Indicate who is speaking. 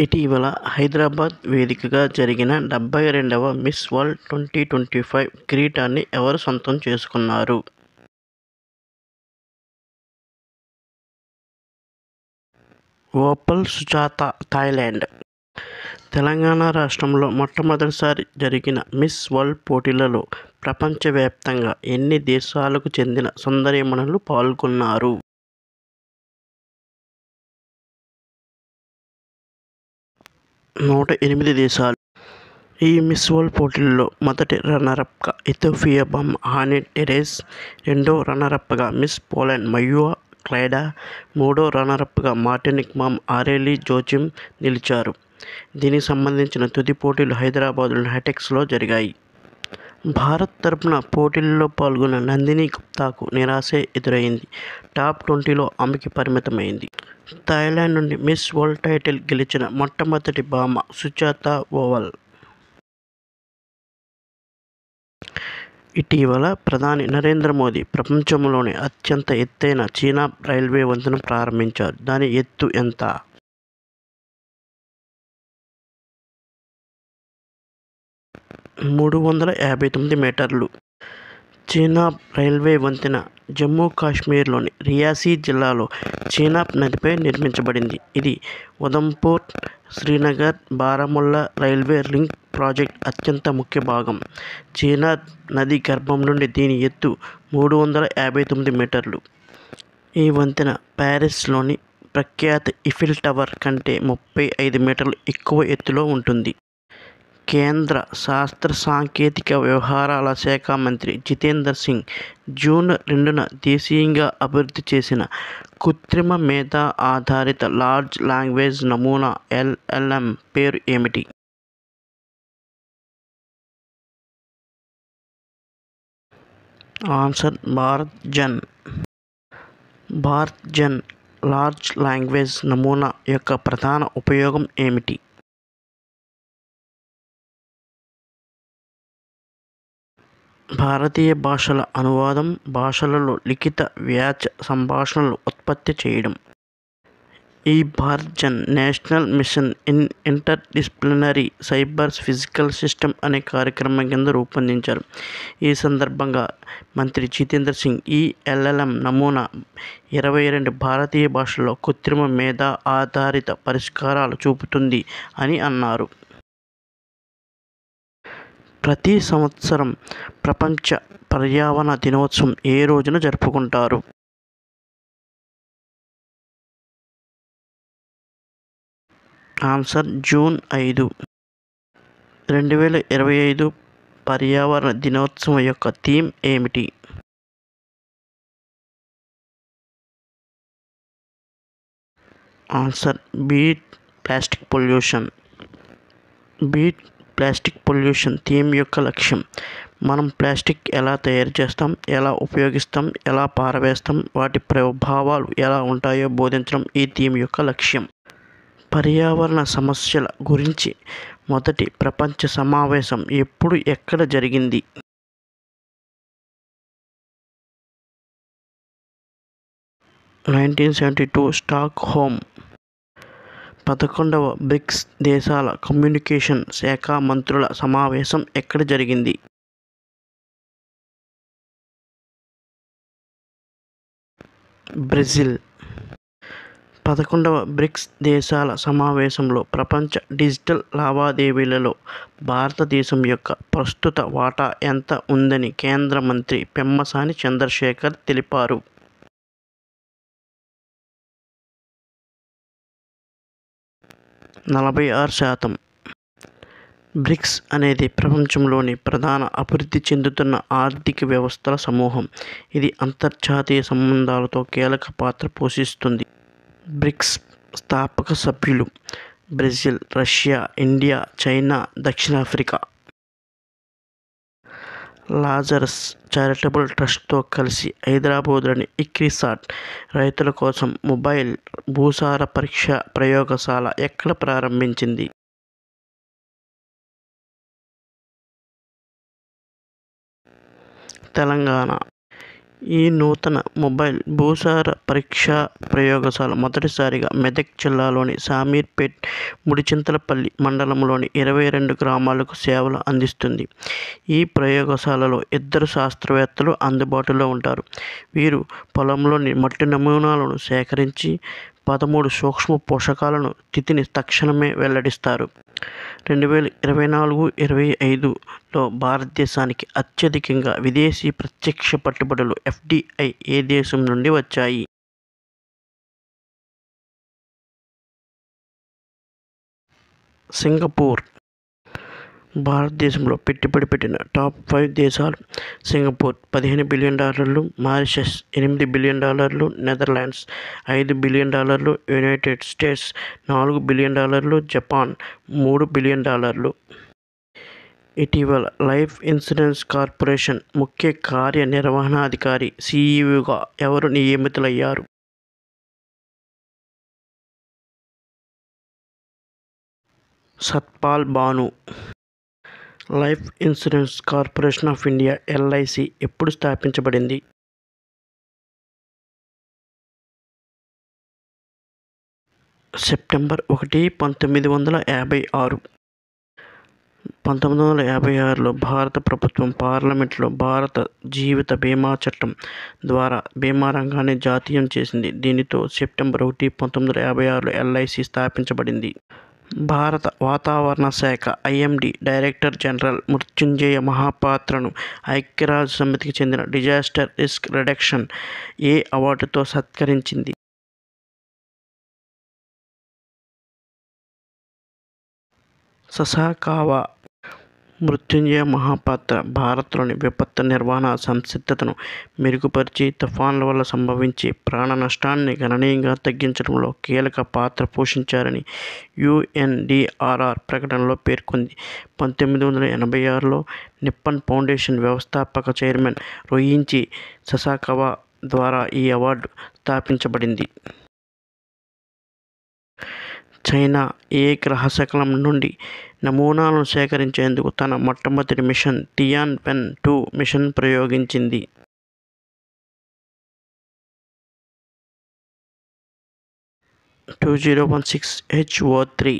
Speaker 1: ఇటీవల హైదరాబాద్ వేదికగా జరిగిన 72వ మిస్ వరల్డ్ 2025 కిరీటాన్ని ఎవరు సొంతం చేసుకున్నారు? Opal Sujatha, Thailand. తెలంగాణ రాష్ట్రంలో మొట్టమొదటిసారి జరిగిన మిస్ వరల్డ్ పోటీలలో ప్రపంచవ్యాప్తంగా ఎన్ని దేశాలకు చెందిన సుందరీమణులు పాల్గొన్నారు? 108 దేశాలు. ఈ మిస్ వరల్డ్ పోటీల్లో మొదటి రన్నరప్గా ఇథియోపియా బొమ్మ హానీ టెరెస్, రెండో రన్నరప్గా మిస్ పోలాండ్ మయువా క్లైడా, మూడో రన్నరప్గా మార్టినిక్ మామ్ ఆరెలీ జోచిమ్ నిలిచారు. దీనికి సంబంధించిన తుది పోటీలు హైదరాబాద్లోని హైటెక్స్లో జరిగాయి. భారత్ తరపున పోటీల్లో పాల్గొన్న నందిని గుప్తాకు నిరాశే ఎదురైంది. టాప్ 20లో ఆమెకి పరిమితమైంది. థాయిలాండ్ నుండి మిస్ వరల్డ్ టైటిల్ గెలిచిన మొట్టమొదటి భామ సుజాత ఓవల్. ఇటీవల ప్రధాని నరేంద్ర మోదీ ప్రపంచంలోని అత్యంత ఎత్తైన చీనా రైల్వే వంతెన ప్రారంభించారు. దాని ఎత్తు ఎంత? 359 మీటర్లు. చీనాబ్ రైల్వే వంతెన జమ్మూ కాశ్మీర్లోని రియాసీ జిల్లాలో చీనాబ్ నదిపై నిర్మించబడింది. ఇది Udhampur, Srinagar, Baramulla railway link project అత్యంత ముఖ్య భాగం. చీనాబ్ నది గర్భం నుండి దీని ఎత్తు 359 మీటర్లు. ఈ వంతెన ప్యారిస్లోని ప్రఖ్యాత ఈఫిల్ టవర్ కంటే 35 మీటర్లు ఎక్కువ ఎత్తులో ఉంటుంది. కేంద్ర శాస్త్ర సాంకేతిక వ్యవహారాల శాఖ మంత్రి జితేందర్ సింగ్ జూన్ 2న దేశీయంగా అభివృద్ధి చేసిన కృత్రిమ మేధ ఆధారిత లార్జ్ లాంగ్వేజ్ నమూనా LLM పేరు ఏమిటి? Answer Bharat Jan. Bharat Jan large language నమూనా యొక్క ప్రధాన ఉపయోగం ఏమిటి? భారతీయ భాషల అనువాదం, భాషలలో లిఖిత వ్యాచ సంభాషణలు ఉత్పత్తి చేయడం. ఈ Bharat Jan national mission in interdisciplinary cyber physical system అనే కార్యక్రమం కింద రూపొందించారు. ఈ సందర్భంగా మంత్రి జితేందర్ సింగ్ ఈ LLM నమూనా 22 భారతీయ భాషల్లో కృత్రిమ మేధ ఆధారిత పరిష్కారాలు చూపుతుంది అని అన్నారు. ప్రతి సంవత్సరం ప్రపంచ పర్యావరణ దినోత్సవం ఏ రోజున జరుపుకుంటారు? Answer June 5. 2025 పర్యావరణ దినోత్సవం యొక్క థీమ్ ఏమిటి? Answer beat plastic pollution. Beat plastic pollution theme యొక్క లక్ష్యం. మనం ప్లాస్టిక్ ఎలా తయారు చేస్తాం, ఎలా ఉపయోగిస్తాం, ఎలా పారవేస్తాం, వాటి ప్రభావాలు ఎలా ఉంటాయో బోధించడం ఈ థీమ్ యొక్క లక్ష్యం. పర్యావరణ సమస్యల గురించి మొదటి ప్రపంచ సమావేశం ఎప్పుడు, ఎక్కడ జరిగింది? స్టాక్హోమ్. 11వ బ్రిక్స్ దేశాల కమ్యూనికేషన్ శాఖ మంత్రుల సమావేశం ఎక్కడ జరిగింది? బ్రెజిల్. 11వ బ్రిక్స్ దేశాల సమావేశంలో ప్రపంచ డిజిటల్ లావాదేవీలలో భారతదేశం యొక్క ప్రస్తుత వాటా ఎంత ఉందని కేంద్ర మంత్రి పెమ్మసాని చంద్రశేఖర్ తెలిపారు. 46%. బ్రిక్స్ అనేది ప్రపంచంలోని ప్రధాన అభివృద్ధి చెందుతున్న ఆర్థిక వ్యవస్థల సమూహం. ఇది అంతర్జాతీయ సంబంధాలతో కీలక పాత్ర పోషిస్తుంది. బ్రిక్స్ స్థాపక సభ్యులు బ్రెజిల్, రష్యా, ఇండియా, చైనా, దక్షిణాఫ్రికా. లాజరస్ చారిటబుల్ ట్రస్ట్తో కలిసి హైదరాబాద్లోని ఇక్రిసాట్ రైతుల కోసం మొబైల్ భూసార పరీక్ష ప్రయోగశాల ఎక్కడ ప్రారంభించింది? తెలంగాణ. ఈ నూతన మొబైల్ భూసార పరీక్షా ప్రయోగశాల మొదటిసారిగా మెదక్ జిల్లాలోని శామీర్పేట్ ముడిచింతలపల్లి మండలంలోని 22 గ్రామాలకు సేవలు అందిస్తుంది. ఈ ప్రయోగశాలలో 2 శాస్త్రవేత్తలు అందుబాటులో ఉంటారు. వీరు పొలంలోని మట్టి నమూనాలను సేకరించి 13 సూక్ష్మ పోషకాలను స్థితిని తక్షణమే వెల్లడిస్తారు. 2024-25లో భారతదేశానికి అత్యధికంగా విదేశీ ప్రత్యక్ష పెట్టుబడులు FDI ఏ దేశం నుండి వచ్చాయి? సింగపూర్. భారతదేశంలో పెట్టుబడి పెట్టిన టాప్ 5 దేశాలు: Singapore $15 billion, Mauritius $8 billion, Netherlands $5 billion, United states $4 billion, Japan $3 billion. ఇటీవల లైఫ్ ఇన్సూరెన్స్ కార్పొరేషన్ ముఖ్య కార్యనిర్వహణాధికారి CEOగా ఎవరు నియమితులయ్యారు? Satpal Bhanu. Life insurance corporation of India LIC ఎప్పుడు స్థాపించబడింది? సెప్టెంబర్ 1, 1956. 1956లో భారత ప్రభుత్వం పార్లమెంట్లో భారత జీవిత బీమా చట్టం ద్వారా బీమా రంగాన్ని జాతీయం చేసింది. దీనితో సెప్టెంబర్ 1, 1956లో LIC స్థాపించబడింది. భారత వాతావరణ శాఖ IMD డైరెక్టర్ జనరల్ మృత్యుంజయ మహాపాత్రను ఐక్యరాజ్య సమితికి చెందిన డిజాస్టర్ రిస్క్ రిడక్షన్ అవార్డుతో సత్కరించింది. ససాకావా మృత్యుంజయ మహాపాత్ర భారత్లోని విపత్తు నిర్వహణ సంసిద్ధతను మెరుగుపరిచి తుఫాన్ల వల్ల సంభవించే ప్రాణ నష్టాన్ని గణనీయంగా తగ్గించడంలో కీలక పాత్ర పోషించారని UNDRR ప్రకటనలో పేర్కొంది. 1986లో నిప్పన్ ఫౌండేషన్ వ్యవస్థాపక చైర్మన్ రోయిచి ససాకావా ద్వారా ఈ అవార్డు స్థాపించబడింది. చైనా ఏ గ్రహశకలం నుండి నమూనాలను సేకరించేందుకు తన మొట్టమొదటి మిషన్ టియాన్వెన్-2 మిషన్ ప్రయోగించింది. 2016 HO3